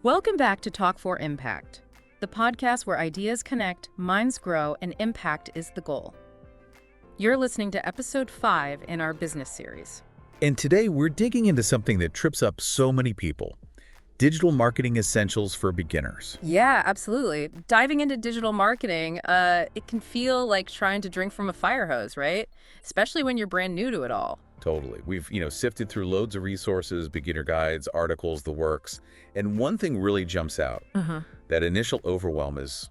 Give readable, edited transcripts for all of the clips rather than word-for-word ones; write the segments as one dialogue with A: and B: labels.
A: Welcome back to Talk for Impact, the podcast where ideas connect, minds grow, and impact is the goal. You're listening to episode 5 in our business series.
B: And today we're digging into something that trips up so many people. Digital marketing essentials for beginners.
A: Yeah, absolutely. Diving into digital marketing, it can feel like trying to drink from a fire hose, right? Especially when you're brand new to it all.
B: Totally. We've, sifted through loads of resources, beginner guides, articles, the works. And one thing really jumps out. That initial overwhelm is,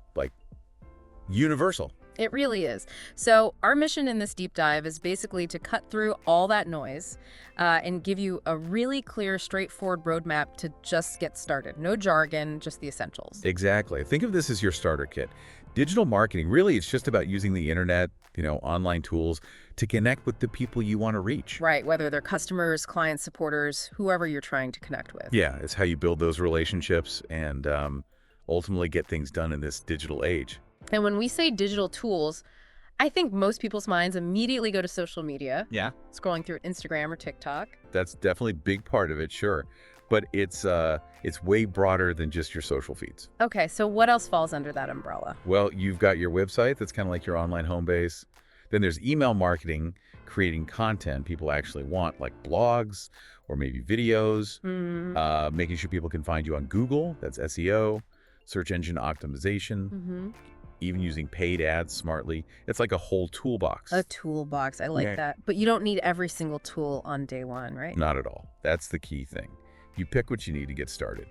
B: universal.
A: It really is. So our mission in this deep dive is basically to cut through all that noise and give you a really clear, straightforward roadmap to just get started. No jargon, just the essentials.
B: Exactly. Think of this as your starter kit. Digital marketing, really, it's just about using the internet, online tools to connect with the people you want to reach.
A: Right, whether they're customers, clients, supporters, whoever you're trying to connect with.
B: Yeah, it's how you build those relationships and ultimately get things done in this digital age.
A: And when we say digital tools, I think most people's minds immediately go to social media.
B: Yeah.
A: Scrolling through Instagram or TikTok.
B: That's definitely a big part of it, sure. But it's way broader than just your social feeds.
A: Okay, so what else falls under that umbrella?
B: Well, you've got your website. That's kind of like your online home base. Then there's email marketing, creating content people actually want, like blogs or maybe videos, making sure people can find you on Google. That's SEO, search engine optimization, even using paid ads smartly. It's like a whole toolbox.
A: A toolbox. I like that. But you don't need every single tool on day one, right?
B: Not at all. That's the key thing. You pick what you need to get started.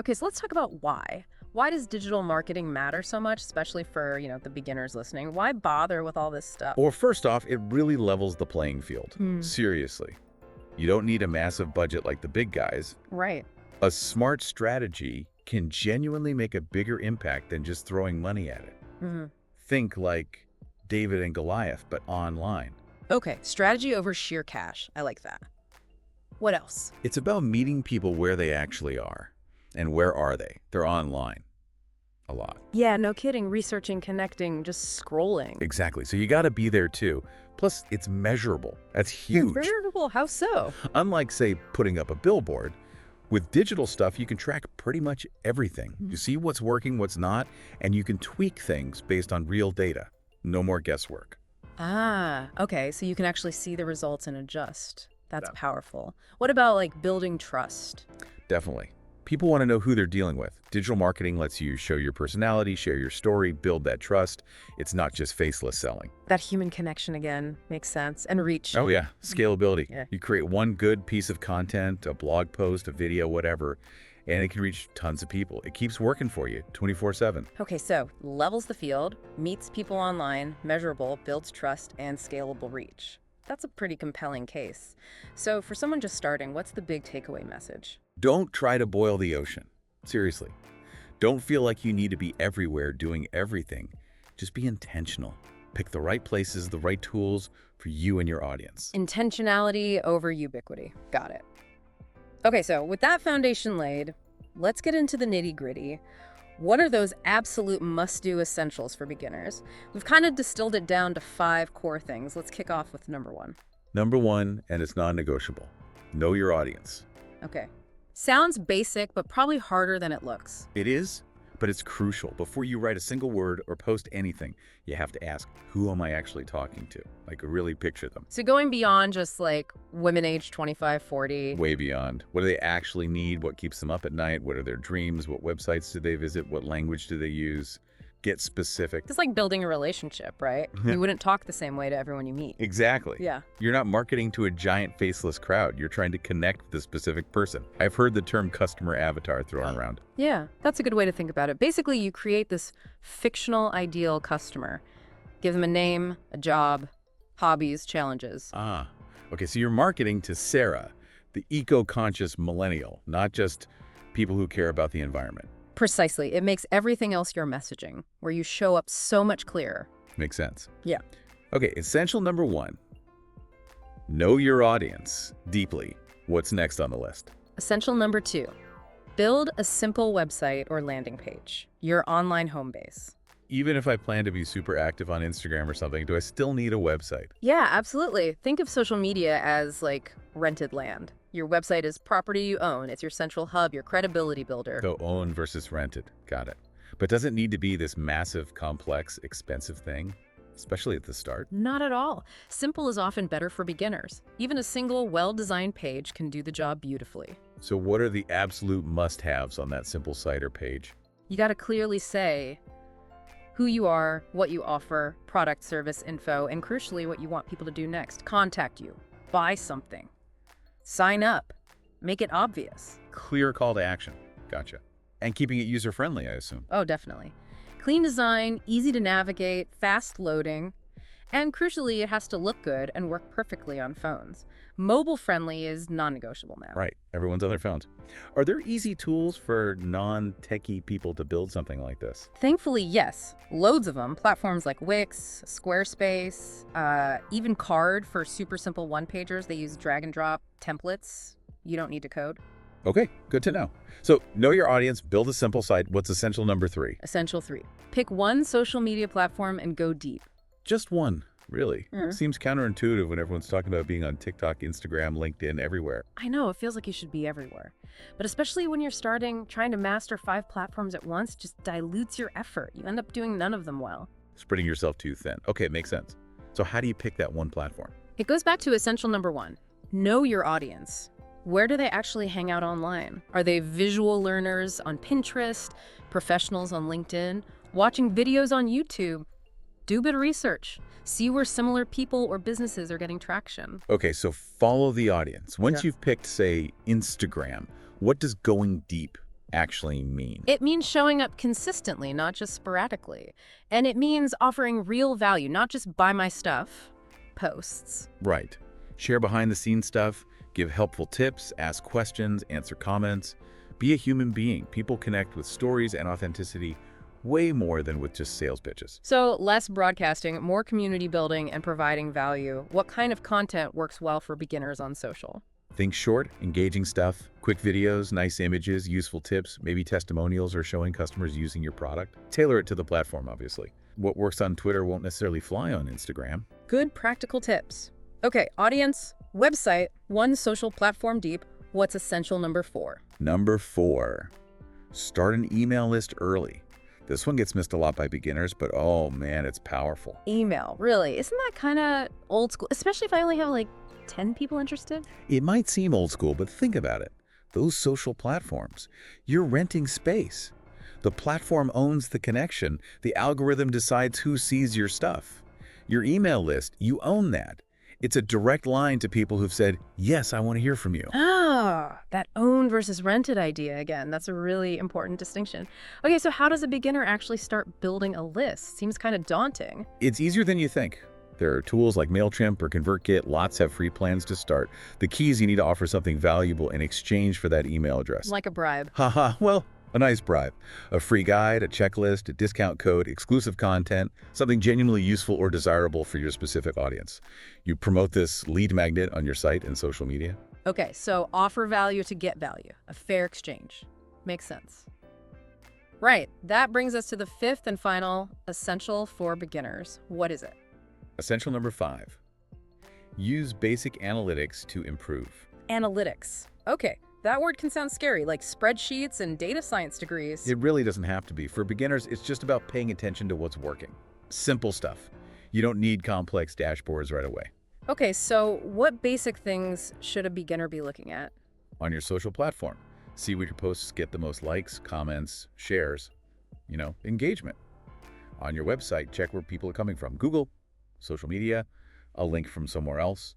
A: Okay, so let's talk about why. Why does digital marketing matter so much, especially for, the beginners listening? Why bother with all this stuff?
B: Well, first off, it really levels the playing field. Seriously. You don't need a massive budget like the big guys.
A: Right.
B: A smart strategy can genuinely make a bigger impact than just throwing money at it. Think like David and Goliath, but online.
A: Okay, strategy over sheer cash. I like that. What else?
B: It's about meeting people where they actually are. And where are they? They're online. A lot.
A: Yeah, no kidding. Researching, connecting, just scrolling.
B: Exactly. So you got to be there too. Plus, it's measurable. That's huge.
A: Measurable? How so?
B: Unlike, say, putting up a billboard, with digital stuff, you can track pretty much everything. You see what's working, what's not, and you can tweak things based on real data. No more guesswork.
A: Ah, okay. So you can actually see the results and adjust. That's powerful. What about building trust?
B: Definitely. People want to know who they're dealing with. Digital marketing lets you show your personality, share your story, build that trust. It's not just faceless selling.
A: That human connection again makes sense. And reach.
B: Oh yeah, scalability.
A: Yeah.
B: You create one good piece of content, a blog post, a video, whatever, and it can reach tons of people. It keeps working for you 24/7.
A: Okay, so levels the field, meets people online, measurable, builds trust, and scalable reach. That's a pretty compelling case. So for someone just starting, what's the big takeaway message?
B: Don't try to boil the ocean. Seriously. Don't feel like you need to be everywhere doing everything. Just be intentional. Pick the right places, the right tools for you and your audience.
A: Intentionality over ubiquity. Got it. Okay, so with that foundation laid, let's get into the nitty-gritty. What are those absolute must-do essentials for beginners? We've kind of distilled it down to 5 core things. Let's kick off with number 1.
B: Number 1, and it's non-negotiable. Know your audience.
A: Okay. Sounds basic, but probably harder than it looks.
B: It is, but it's crucial. Before you write a single word or post anything, you have to ask, who am I actually talking to? Really picture them.
A: So going beyond just women aged 25, 40.
B: Way beyond. What do they actually need? What keeps them up at night? What are their dreams? What websites do they visit? What language do they use? Get specific.
A: It's like building a relationship, right? You wouldn't talk the same way to everyone you meet.
B: Exactly.
A: Yeah.
B: You're not marketing to a giant faceless crowd. You're trying to connect with a specific person. I've heard the term customer avatar thrown around.
A: Yeah, that's a good way to think about it. Basically, you create this fictional ideal customer. Give them a name, a job, hobbies, challenges.
B: Ah, okay. So you're marketing to Sarah, the eco-conscious millennial, not just people who care about the environment.
A: Precisely. It makes everything else your messaging, where you show up so much clearer.
B: Makes sense.
A: Yeah.
B: Okay, essential number 1. Know your audience deeply. What's next on the list?
A: Essential number 2. Build a simple website or landing page, your online home base.
B: Even if I plan to be super active on Instagram or something, do I still need a website?
A: Yeah, absolutely. Think of social media as rented land. Your website is property you own. It's your central hub, your credibility builder.
B: So own versus rented. Got it. But does it need to be this massive, complex, expensive thing, especially at the start?
A: Not at all. Simple is often better for beginners. Even a single, well-designed page can do the job beautifully.
B: So what are the absolute must-haves on that simple site or page?
A: You got to clearly say who you are, what you offer, product, service, info, and crucially, what you want people to do next. Contact you, buy something, sign up, make it obvious.
B: Clear call to action. Gotcha. And keeping it user-friendly, I assume.
A: Oh, definitely. Clean design, easy to navigate, fast loading, and crucially, it has to look good and work perfectly on phones. Mobile-friendly is non-negotiable now.
B: Right. Everyone's on their phones. Are there easy tools for non-techie people to build something like this?
A: Thankfully, yes. Loads of them. Platforms like Wix, Squarespace, even Card for super simple one-pagers. They use drag and drop templates. You don't need to code.
B: Okay, good to know. So know your audience, build a simple site. What's essential number 3?
A: Essential 3. Pick one social media platform and go deep.
B: Just one, really. Seems counterintuitive when everyone's talking about being on TikTok, Instagram, LinkedIn, everywhere.
A: I know, it feels like you should be everywhere. But especially when you're starting, trying to master 5 platforms at once just dilutes your effort. You end up doing none of them well.
B: Spreading yourself too thin. Okay, it makes sense. So how do you pick that one platform?
A: It goes back to essential number 1. Know your audience. Where do they actually hang out online? Are they visual learners on Pinterest, professionals on LinkedIn, watching videos on YouTube? Do a bit of research. See where similar people or businesses are getting traction.
B: Okay, so follow the audience. Once you've picked, say, Instagram, what does going deep actually mean?
A: It means showing up consistently, not just sporadically. And it means offering real value, not just buy my stuff posts.
B: Right. Share behind-the-scenes stuff, give helpful tips, ask questions, answer comments. Be a human being. People connect with stories and authenticity way more than with just sales pitches.
A: So less broadcasting, more community building, and providing value. What kind of content works well for beginners on social?
B: Think short, engaging stuff, quick videos, nice images, useful tips, maybe testimonials or showing customers using your product. Tailor it to the platform, obviously. What works on Twitter won't necessarily fly on Instagram.
A: Good practical tips. Okay, audience, website, one social platform deep. What's essential number 4?
B: Number 4, start an email list early. This one gets missed a lot by beginners, but oh man, it's powerful.
A: Email, really? Isn't that kind of old school? Especially if I only have like 10 people interested?
B: It might seem old school, but think about it. Those social platforms, you're renting space. The platform owns the connection. The algorithm decides who sees your stuff. Your email list, you own that. It's a direct line to people who've said, yes, I want to hear from you.
A: Ah, that owned versus rented idea again. That's a really important distinction. Okay, so how does a beginner actually start building a list? Seems kind of daunting.
B: It's easier than you think. There are tools like MailChimp or ConvertKit. Lots have free plans to start. The key is you need to offer something valuable in exchange for that email address.
A: Like a bribe.
B: Haha, well, a nice bribe. A free guide, a checklist, a discount code, exclusive content, something genuinely useful or desirable for your specific audience. You promote this lead magnet on your site and social media.
A: Okay, so offer value to get value. A fair exchange. Makes sense. Right, that brings us to the 5th and final essential for beginners. What is it?
B: Essential number 5, use basic analytics to improve.
A: Analytics. Okay, that word can sound scary, like spreadsheets and data science degrees.
B: It really doesn't have to be. For beginners, it's just about paying attention to what's working. Simple stuff. You don't need complex dashboards right away.
A: Okay, so what basic things should a beginner be looking at?
B: On your social platform, see where your posts get the most likes, comments, shares, engagement. On your website, check where people are coming from. Google, social media, a link from somewhere else.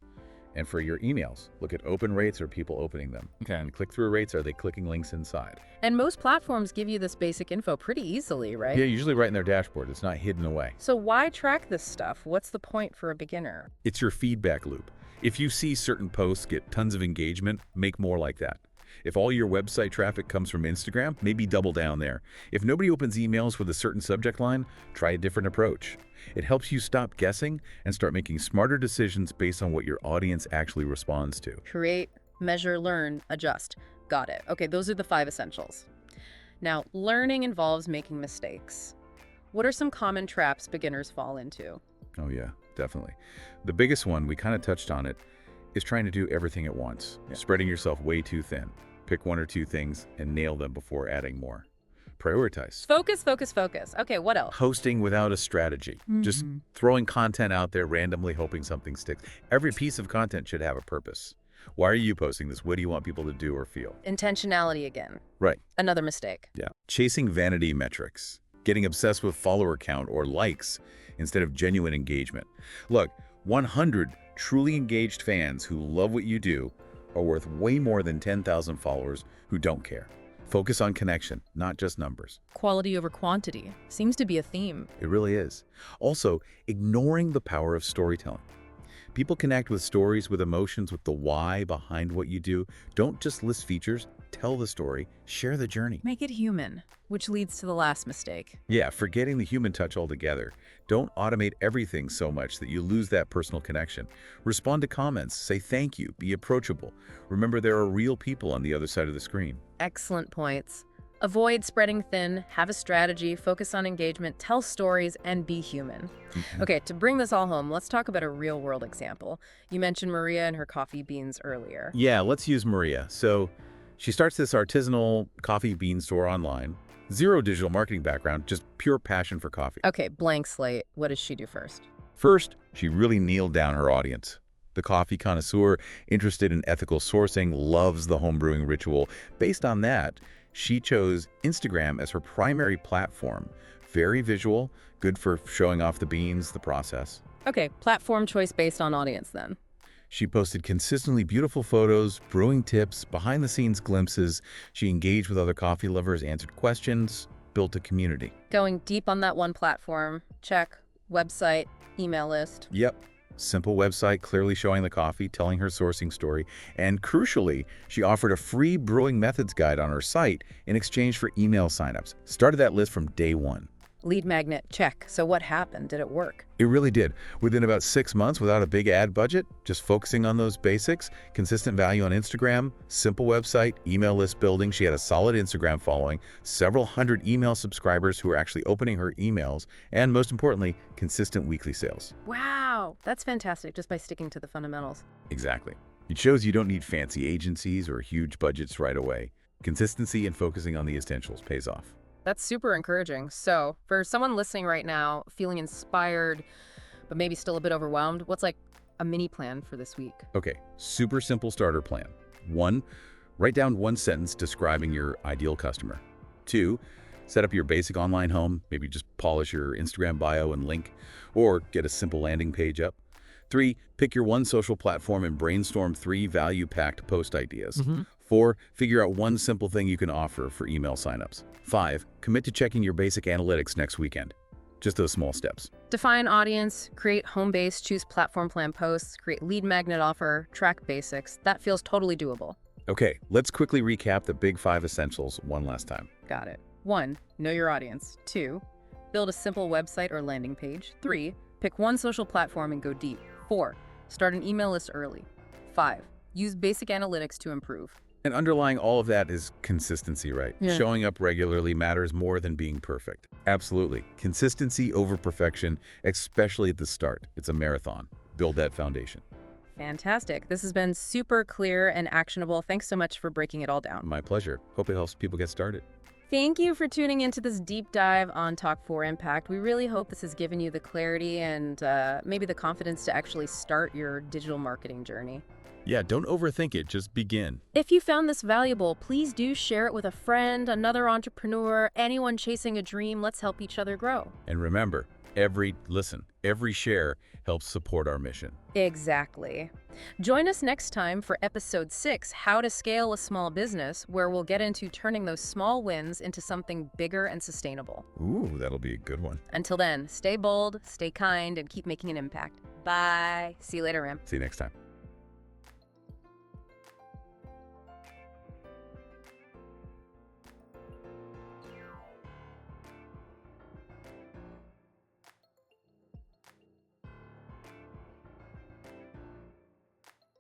B: And for your emails, look at open rates or people opening them. And click-through rates, are they clicking links inside?
A: And most platforms give you this basic info pretty easily, right?
B: Yeah, usually right in their dashboard. It's not hidden away.
A: So why track this stuff? What's the point for a beginner?
B: It's your feedback loop. If you see certain posts get tons of engagement, make more like that. If all your website traffic comes from Instagram, maybe double down there. If nobody opens emails with a certain subject line, try a different approach. It helps you stop guessing and start making smarter decisions based on what your audience actually responds to.
A: Create, measure, learn, adjust. Got it. Okay, those are the 5 essentials. Now, learning involves making mistakes. What are some common traps beginners fall into?
B: Oh yeah, definitely. The biggest one, we kind of touched on it, is trying to do everything at once, spreading yourself way too thin. Pick one or two things and nail them before adding more. Prioritize.
A: Focus, focus, focus. Okay, what else?
B: Posting without a strategy. Just throwing content out there randomly, hoping something sticks. Every piece of content should have a purpose. Why are you posting this? What do you want people to do or feel?
A: Intentionality again.
B: Right.
A: Another mistake.
B: Yeah. Chasing vanity metrics. Getting obsessed with follower count or likes instead of genuine engagement. Look, 100 truly engaged fans who love what you do are worth way more than 10,000 followers who don't care. Focus on connection, not just numbers.
A: Quality over quantity seems to be a theme.
B: It really is. Also, ignoring the power of storytelling. People connect with stories, with emotions, with the why behind what you do. Don't just list features, tell the story, share the journey.
A: Make it human, which leads to the last mistake.
B: Yeah, forgetting the human touch altogether. Don't automate everything so much that you lose that personal connection. Respond to comments, say thank you, be approachable. Remember, there are real people on the other side of the screen.
A: Excellent points. Avoid spreading thin, have a strategy, focus on engagement, tell stories, and be human. Okay, to bring this all home, let's talk about a real-world example. You mentioned Maria and her coffee beans earlier.
B: Yeah, let's use Maria. So she starts this artisanal coffee bean store online. Zero digital marketing background, just pure passion for coffee.
A: Okay, blank slate. What does she do first?
B: First, she really nailed down her audience. The coffee connoisseur, interested in ethical sourcing, loves the homebrewing ritual. Based on that, she chose Instagram as her primary platform. Very visual, good for showing off the beans, the process.
A: Okay, platform choice based on audience then.
B: She posted consistently beautiful photos, brewing tips, behind-the-scenes glimpses. She engaged with other coffee lovers, answered questions, built a community.
A: Going deep on that one platform, check. Website, email list.
B: Yep. Simple website, clearly showing the coffee, telling her sourcing story, and crucially, she offered a free brewing methods guide on her site in exchange for email signups. Started that list from day one.
A: Lead magnet, check. So what happened? Did it work?
B: It really did. Within about 6 months, without a big ad budget, just focusing on those basics, consistent value on Instagram, simple website, email list building. She had a solid Instagram following, several hundred email subscribers who were actually opening her emails, and most importantly, consistent weekly sales.
A: Wow, that's fantastic just by sticking to the fundamentals.
B: Exactly. It shows you don't need fancy agencies or huge budgets right away. Consistency and focusing on the essentials pays off.
A: That's super encouraging. So, for someone listening right now, feeling inspired, but maybe still a bit overwhelmed, what's like a mini plan for this week?
B: Okay, super simple starter plan. 1, write down one sentence describing your ideal customer. 2, set up your basic online home, maybe just polish your Instagram bio and link, or get a simple landing page up. 3, pick your one social platform and brainstorm 3 value-packed post ideas. 4, figure out one simple thing you can offer for email signups. 5, commit to checking your basic analytics next weekend. Just those small steps.
A: Define audience, create home base, choose platform plan posts, create lead magnet offer, track basics. That feels totally doable.
B: Okay, let's quickly recap the big 5 essentials one last time.
A: Got it. 1, know your audience. 2, build a simple website or landing page. 3, pick one social platform and go deep. 4, start an email list early. 5, use basic analytics to improve.
B: And underlying all of that is consistency, right?
A: Yeah.
B: Showing up regularly matters more than being perfect. Absolutely. Consistency over perfection, especially at the start. It's a marathon. Build that foundation.
A: Fantastic. This has been super clear and actionable. Thanks so much for breaking it all down.
B: My pleasure. Hope it helps people get started.
A: Thank you for tuning into this deep dive on Talk 4 Impact. We really hope this has given you the clarity and maybe the confidence to actually start your digital marketing journey.
B: Yeah, don't overthink it. Just begin.
A: If you found this valuable, please do share it with a friend, another entrepreneur, anyone chasing a dream. Let's help each other grow.
B: And remember, every share helps support our mission.
A: Exactly. Join us next time for episode 6, How to Scale a Small Business, where we'll get into turning those small wins into something bigger and sustainable.
B: Ooh, that'll be a good one.
A: Until then, stay bold, stay kind, and keep making an impact. Bye. See you later, Ram.
B: See you next time.